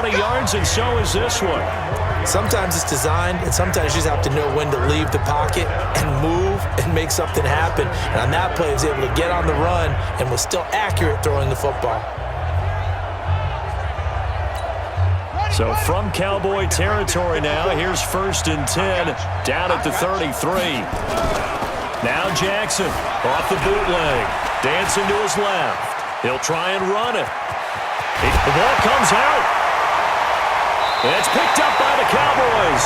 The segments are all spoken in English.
20 yards, and so is this one. Sometimes it's designed, and sometimes you just have to know when to leave the pocket and move and make something happen. And on that play, he was able to get on the run and was still accurate throwing the football. So from Cowboy territory now, here's 1st and 10, down at the 33. Now Jackson off the bootleg, dancing to his left. He'll try and run it. The ball comes out. And it's picked up by the Cowboys.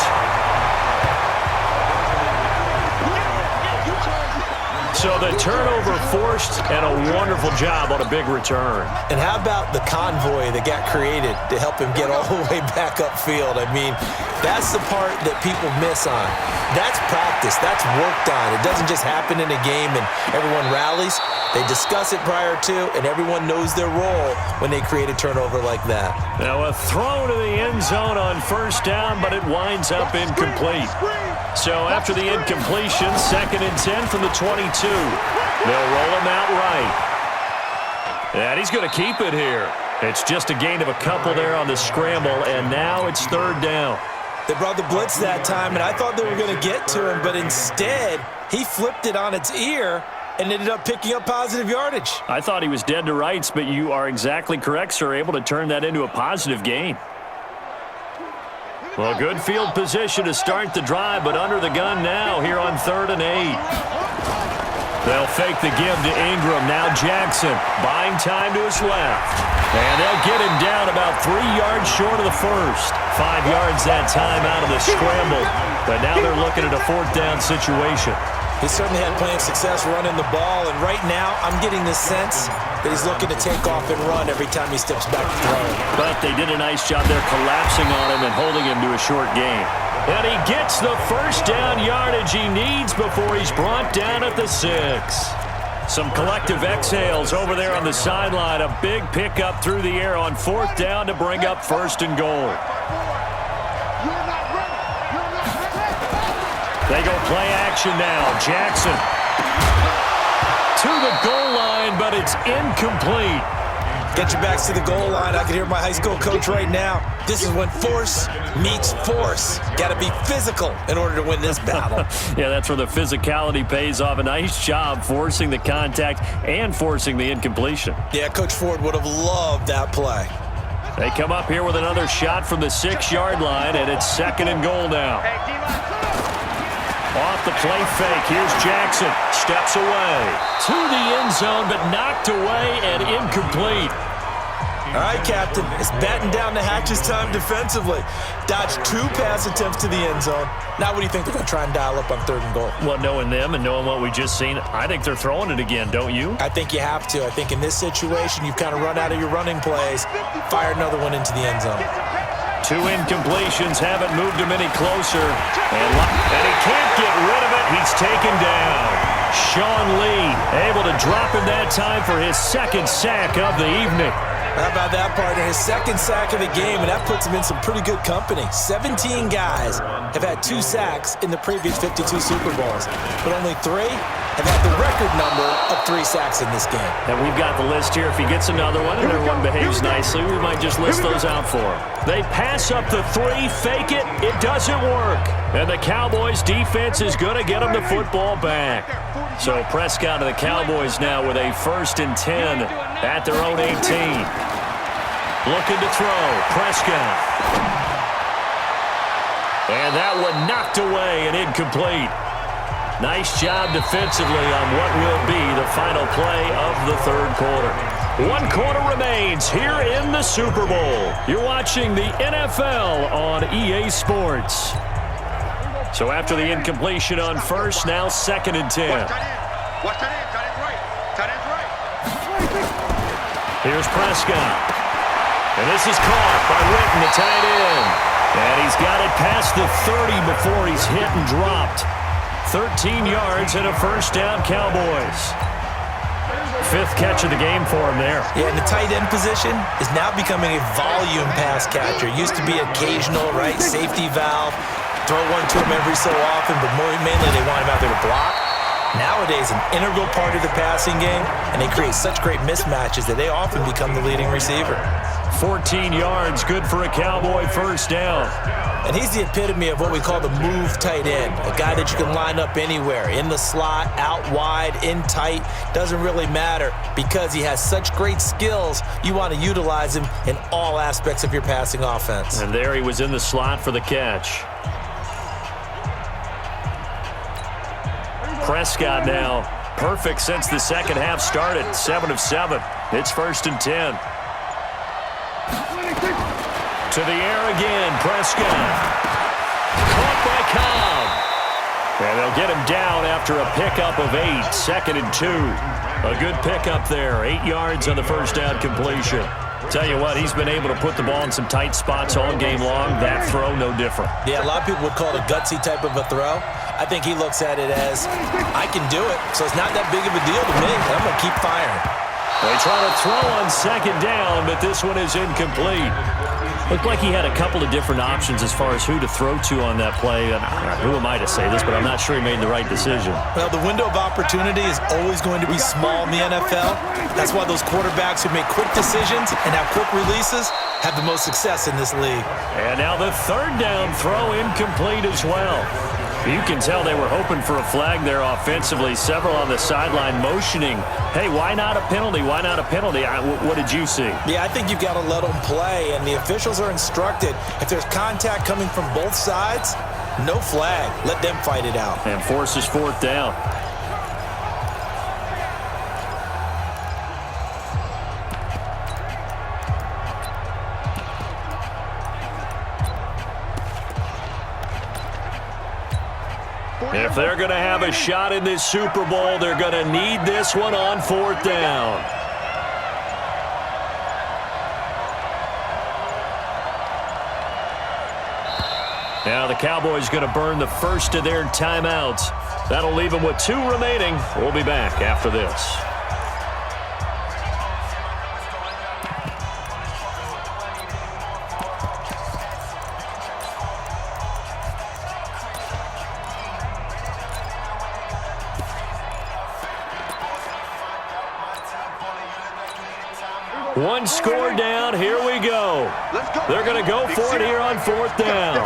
So the turnover forced, and a wonderful job on a big return. And how about the convoy that got created to help him get all the way back upfield? I mean, that's the part that people miss on. That's practice. That's worked on. It doesn't just happen in a game and everyone rallies. They discuss it prior to, and everyone knows their role when they create a turnover like that. Now a throw to the end zone on 1st down, but it winds up incomplete. So after the incompletion, 2nd and 10 from the 22. They'll roll him out right. And he's going to keep it here. It's just a gain of a couple there on the scramble, and now it's 3rd down. They brought the blitz that time, and I thought they were going to get to him, but instead he flipped it on its ear and ended up picking up positive yardage. I thought he was dead to rights, but you are exactly correct, sir, able to turn that into a positive gain. Well, good field position to start the drive, but under the gun now here on 3rd and 8. They'll fake the give to Ingram. Now Jackson buying time to his left. And they'll get him down about 3 yards short of the first. 5 yards that time out of the scramble. But now they're looking at a 4th down situation. He certainly had plenty of success running the ball, and right now I'm getting the sense that he's looking to take off and run every time he steps back to throw. But they did a nice job there collapsing on him and holding him to a short gain. And he gets the 1st down yardage he needs before he's brought down at the 6. Some collective exhales over there on the sideline. A big pickup through the air on 4th down to bring up 1st and goal. They go play action now. Jackson to the goal line, but it's incomplete. Get your backs to the goal line. I can hear my high school coach right now. This is when force meets force. Got to be physical in order to win this battle. Yeah, that's where the physicality pays off. A nice job forcing the contact and forcing the incompletion. Yeah, Coach Ford would have loved that play. They come up here with another shot from the 6-yard line, and it's 2nd and goal now. Off the play fake, here's Jackson. Steps away to the end zone, but knocked away and incomplete. All right, Captain, it's batten down the hatches time defensively. Dodged 2 pass attempts to the end zone. Now what do you think they're going to try and dial up on 3rd and goal? Well, knowing them and knowing what we just seen, I think they're throwing it again, don't you? I think you have to. I think in this situation, you've kind of run out of your running plays. Fire another one into the end zone. 2 incompletions haven't moved him any closer. And he can't get rid of it. He's taken down. Sean Lee able to drop him that time for his 2nd sack of the evening. How about that, partner? His 2nd sack of the game, and that puts him in some pretty good company. 17 guys have had 2 sacks in the previous 52 Super Bowls, but only 3 have had the record number of 3 sacks in this game. And we've got the list here. If he gets another one and everyone behaves nicely, we might just list those out for him. They pass up the 3, fake it. It doesn't work. And the Cowboys defense is going to get them the football back. So Prescott and the Cowboys now with a 1st and 10 at their own 18. Looking to throw. Prescott. And that one knocked away and incomplete. Nice job defensively on what will be the final play of the 3rd quarter. 1 quarter remains here in the Super Bowl. You're watching the NFL on EA Sports. So after the incompletion on 1st, now 2nd and 10. Here's Prescott. And this is caught by Witten, the tight end. And he's got it past the 30 before he's hit and dropped. 13 yards and a 1st down, Cowboys. 5th catch of the game for him there. Yeah, and the tight end position is now becoming a volume pass catcher. Used to be occasional, right, safety valve. Throw one to him every so often, but mainly they want him out there to block. Nowadays, an integral part of the passing game, and they create such great mismatches that they often become the leading receiver. 14 yards, good for a Cowboy first down. And he's the epitome of what we call the move tight end, a guy that you can line up anywhere, in the slot, out wide, in tight, doesn't really matter because he has such great skills. You want to utilize him in all aspects of your passing offense. And there he was in the slot for the catch. Prescott now, perfect since the second half started, 7 of 7. It's 1st and 10. To the air again, Prescott. Caught by Cobb. And they'll get him down after a pickup of 8, 2nd and 2. A good pickup there, 8 yards on the first down completion. Tell you what, he's been able to put the ball in some tight spots all game long. That throw, no different. Yeah, a lot of people would call it a gutsy type of a throw. I think he looks at it as, I can do it, so it's not that big of a deal to me. I'm going to keep firing. They try to throw on 2nd down, but this one is incomplete. Looked like he had a couple of different options as far as who to throw to on that play. And who am I to say this, but I'm not sure he made the right decision. Well, the window of opportunity is always going to be small in the NFL. That's why those quarterbacks who make quick decisions and have quick releases have the most success in this league. And now the 3rd down throw incomplete as well. You can tell they were hoping for a flag there offensively. Several on the sideline motioning, hey, why not a penalty? Why not a penalty? What did you see? Yeah, I think you've got to let them play, and the officials are instructed. If there's contact coming from both sides, no flag. Let them fight it out. And forces 4th down. If they're going to have a shot in this Super Bowl, they're going to need this one on 4th down. Now the Cowboys going to burn the first of their timeouts. That'll leave them with 2 remaining. We'll be back after this. One score down. Here we go. They're going to go for it here on 4th down.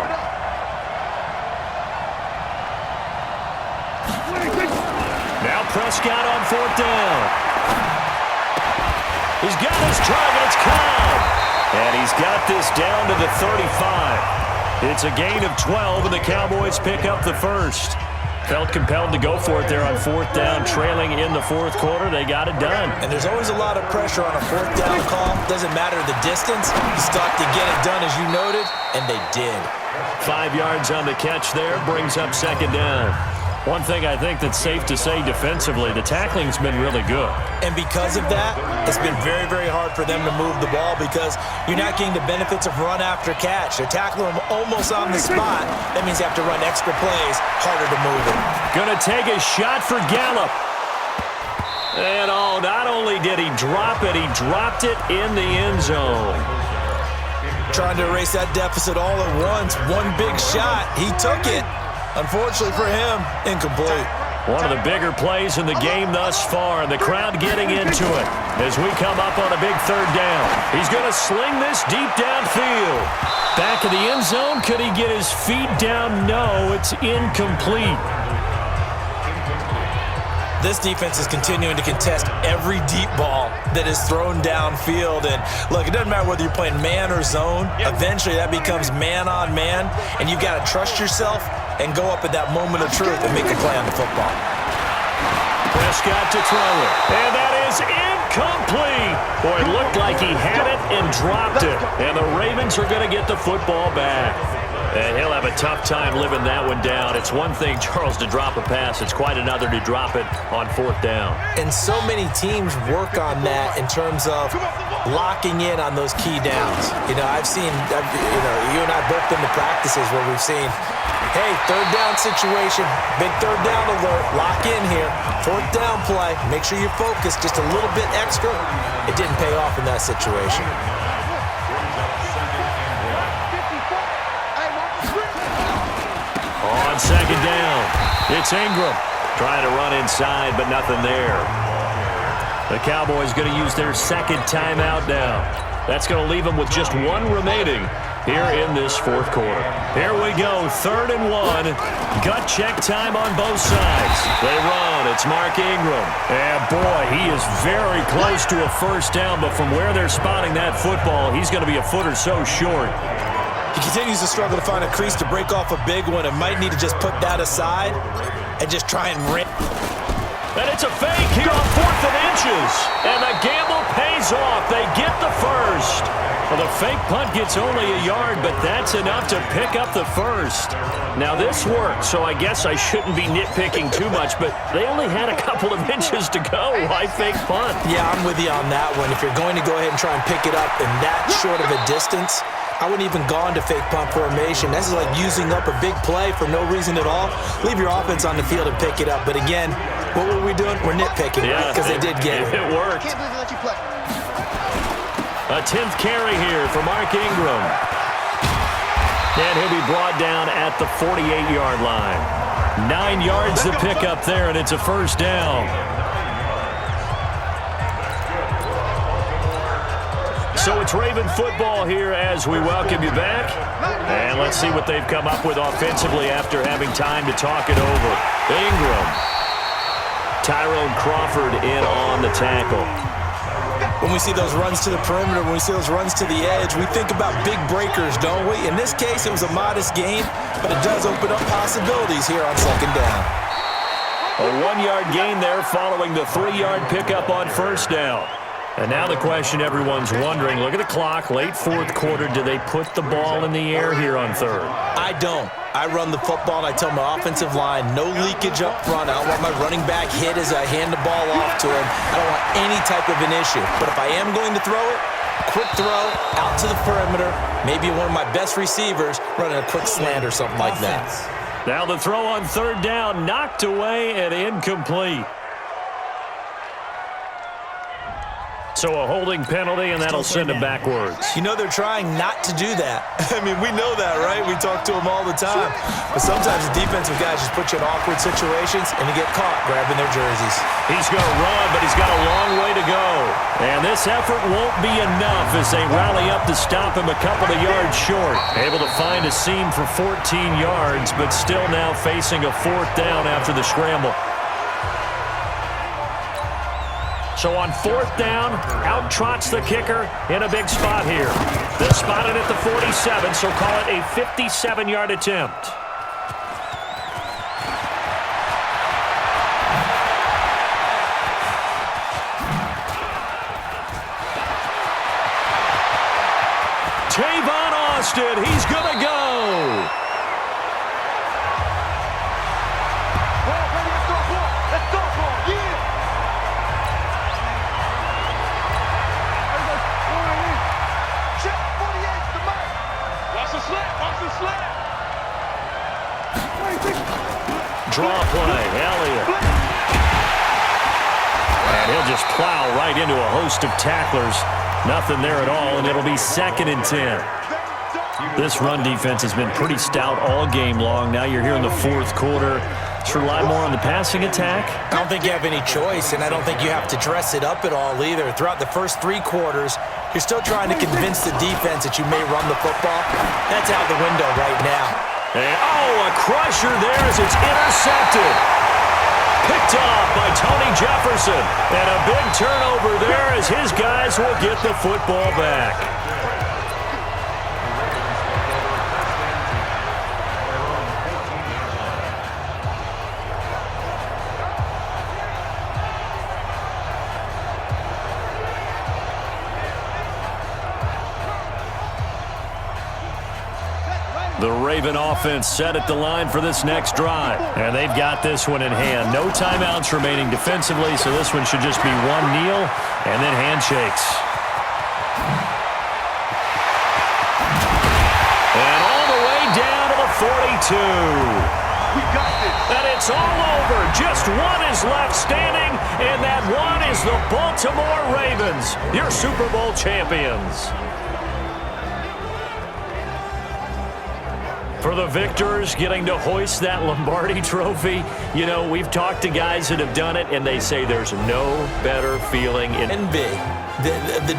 Now Prescott on 4th down. He's got his target. It's Cobb. And he's got this down to the 35. It's a gain of 12, and the Cowboys pick up the first. Felt compelled to go for it there on 4th down, trailing in the 4th quarter. They got it done. And there's always a lot of pressure on a 4th down call. Doesn't matter the distance. You start to get it done, as you noted, and they did. 5 yards on the catch there, brings up 2nd down. One thing I think that's safe to say defensively, the tackling's been really good. And because of that, it's been very, very hard for them to move the ball because you're not getting the benefits of run after catch. They're tackling them almost on the spot. That means you have to run extra plays, harder to move it. Gonna take a shot for Gallup. And not only did he drop it, he dropped it in the end zone. Trying to erase that deficit all at once. One big shot. He took it. Unfortunately for him, incomplete. One of the bigger plays in the game thus far, and the crowd getting into it as we come up on a big 3rd down. He's going to sling this deep downfield. Back of the end zone. Could he get his feet down? No, it's incomplete. This defense is continuing to contest every deep ball that is thrown downfield. And look, it doesn't matter whether you're playing man or zone. Eventually, that becomes man on man, and you've got to trust yourself and go up at that moment of truth and make a play on the football. Prescott to throw it. And that is incomplete. Boy, it looked like he had it and dropped it. And the Ravens are going to get the football back. And he'll have a tough time living that one down. It's one thing, Charles, to drop a pass. It's quite another to drop it on 4th down. And so many teams work on that in terms of locking in on those key downs. I've seen, you and I both been to practices where we've seen, hey, 3rd down situation, big 3rd down alert, lock in here, 4th down play, make sure you're focused just a little bit extra. It didn't pay off in that situation. On 2nd down, it's Ingram trying to run inside, but nothing there. The Cowboys going to use their 2nd timeout now. That's going to leave them with just one remaining here in this fourth quarter. Here we go, 3rd and 1. Gut check time on both sides. They run. It's Mark Ingram. And, boy, he is very close to a first down, but from where they're spotting that football, he's going to be a foot or so short. He continues to struggle to find a crease to break off a big one and might need to just put that aside and just try and rip. And it's a fake here on 4th and inches. And the gamble pays off. They get the first. Well, the fake punt gets only a yard, but that's enough to pick up the first. Now, this worked, so I guess I shouldn't be nitpicking too much, but they only had a couple of inches to go. Why fake punt? Yeah, I'm with you on that one. If you're going to go ahead and try and pick it up in that short of a distance, I wouldn't even gone to fake punt formation. This is like using up a big play for no reason at all. Leave your offense on the field and pick it up. But again, what were we doing? We're nitpicking because they did get it. It worked. A 10th carry here for Mark Ingram. And he'll be brought down at the 48-yard line. 9 yards to pick up there, and it's a first down. So it's Raven football here as we welcome you back. And let's see what they've come up with offensively after having time to talk it over. Ingram. Tyrone Crawford in on the tackle. When we see those runs to the perimeter, when we see those runs to the edge, we think about big breakers, don't we? In this case, it was a modest gain, but it does open up possibilities here on 2nd down. A 1-yard gain there following the 3-yard pickup on first down. And now the question everyone's wondering, look at the clock, late 4th quarter, do they put the ball in the air here on 3rd? I don't. I run the football, and I tell my offensive line, no leakage up front. I don't want my running back hit as I hand the ball off to him. I don't want any type of an issue. But if I am going to throw it, quick throw, out to the perimeter, maybe one of my best receivers running a quick slant or something like that. Now the throw on 3rd down, knocked away and incomplete. So a holding penalty, and that'll send him backwards. You know they're trying not to do that. I mean, we know that, right? We talk to them all the time. But sometimes the defensive guys just put you in awkward situations, and you get caught grabbing their jerseys. He's going to run, but he's got a long way to go. And this effort won't be enough as they rally up to stop him a couple of yards short. Able to find a seam for 14 yards, but still now facing a 4th down after the scramble. So on 4th down, out trots the kicker in a big spot here. They're spotted at the 47, so call it a 57-yard attempt. Tavon Austin, he's going to go. Draw play, Elliott. And he'll just plow right into a host of tacklers. Nothing there at all, and it'll be 2nd and 10. This run defense has been pretty stout all game long. Now you're here in the 4th quarter. To rely more on the passing attack? I don't think you have any choice, and I don't think you have to dress it up at all either. Throughout the first 3 quarters, you're still trying to convince the defense that you may run the football. That's out the window right now. And, a crusher there as it's intercepted. Picked off by Tony Jefferson. And a big turnover there as his guys will get the football back. The Raven offense set at the line for this next drive. And they've got this one in hand. No timeouts remaining defensively, so this one should just be one kneel and then handshakes. And all the way down to the 42. And it's all over. Just one is left standing, and that one is the Baltimore Ravens, your Super Bowl champions. For the victors, getting to hoist that Lombardi trophy, you know, we've talked to guys that have done it, and they say there's no better feeling in NBA. The